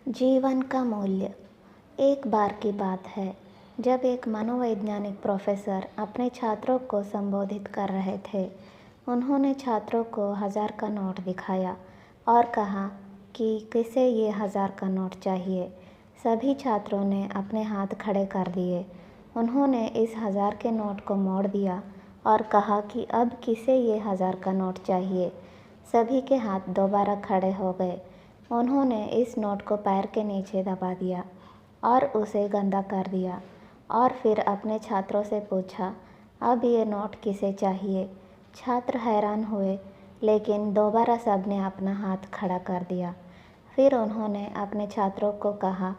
जीवन का मूल्य। एक बार की बात है जब एक मनोवैज्ञानिक प्रोफेसर अपने छात्रों को संबोधित कर रहे थे। उन्होंने छात्रों को 1000 का नोट दिखाया और कहा कि किसे ये 1000 का नोट चाहिए। सभी छात्रों ने अपने हाथ खड़े कर दिए। उन्होंने इस 1000 के नोट को मोड़ दिया और कहा कि अब किसे ये 1000 का नोट चाहिए। सभी के हाथ दोबारा खड़े हो गए। उन्होंने इस नोट को पैर के नीचे दबा दिया और उसे गंदा कर दिया और फिर अपने छात्रों से पूछा, अब ये नोट किसे चाहिए। छात्र हैरान हुए, लेकिन दोबारा सबने अपना हाथ खड़ा कर दिया। फिर उन्होंने अपने छात्रों को कहा,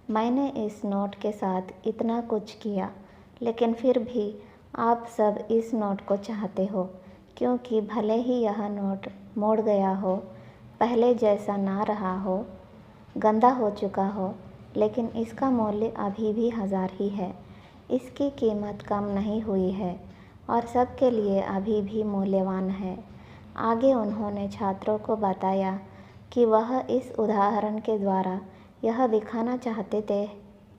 मैंने इस नोट के साथ इतना कुछ किया, लेकिन फिर भी आप सब इस नोट को चाहते हो, क्योंकि भले ही यह नोट मोड़ गया हो, पहले जैसा ना रहा हो, गंदा हो चुका हो, लेकिन इसका मूल्य अभी भी 1000 ही है। इसकी कीमत कम नहीं हुई है और सबके लिए अभी भी मूल्यवान है। आगे उन्होंने छात्रों को बताया कि वह इस उदाहरण के द्वारा यह दिखाना चाहते थे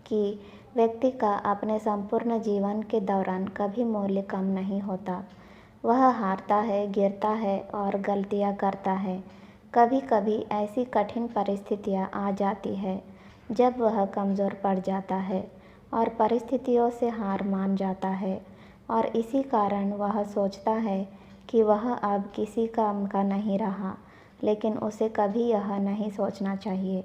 कि व्यक्ति का अपने संपूर्ण जीवन के दौरान कभी मूल्य कम नहीं होता। वह हारता है, गिरता है और गलतियाँ करता है। कभी कभी ऐसी कठिन परिस्थितियाँ आ जाती है जब वह कमज़ोर पड़ जाता है और परिस्थितियों से हार मान जाता है, और इसी कारण वह सोचता है कि वह अब किसी काम का नहीं रहा। लेकिन उसे कभी यह नहीं सोचना चाहिए,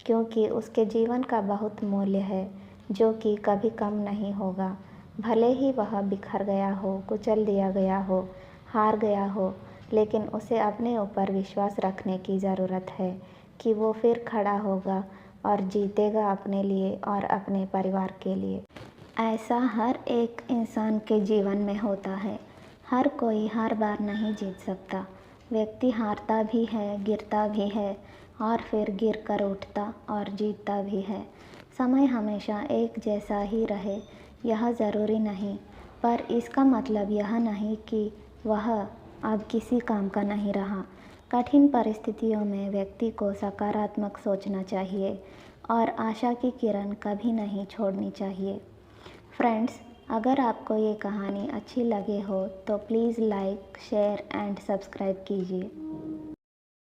क्योंकि उसके जीवन का बहुत मूल्य है जो कि कभी कम नहीं होगा। भले ही वह बिखर गया हो, कुचल दिया गया हो, हार गया हो, लेकिन उसे अपने ऊपर विश्वास रखने की ज़रूरत है कि वो फिर खड़ा होगा और जीतेगा अपने लिए और अपने परिवार के लिए। ऐसा हर एक इंसान के जीवन में होता है। हर कोई हर बार नहीं जीत सकता। व्यक्ति हारता भी है, गिरता भी है और फिर गिर कर उठता और जीतता भी है। समय हमेशा एक जैसा ही रहे यह ज़रूरी नहीं, पर इसका मतलब यह नहीं कि वह अब किसी काम का नहीं रहा। कठिन परिस्थितियों में व्यक्ति को सकारात्मक सोचना चाहिए और आशा की किरण कभी नहीं छोड़नी चाहिए। फ्रेंड्स, अगर आपको ये कहानी अच्छी लगे हो तो please like, share and subscribe कीजिए।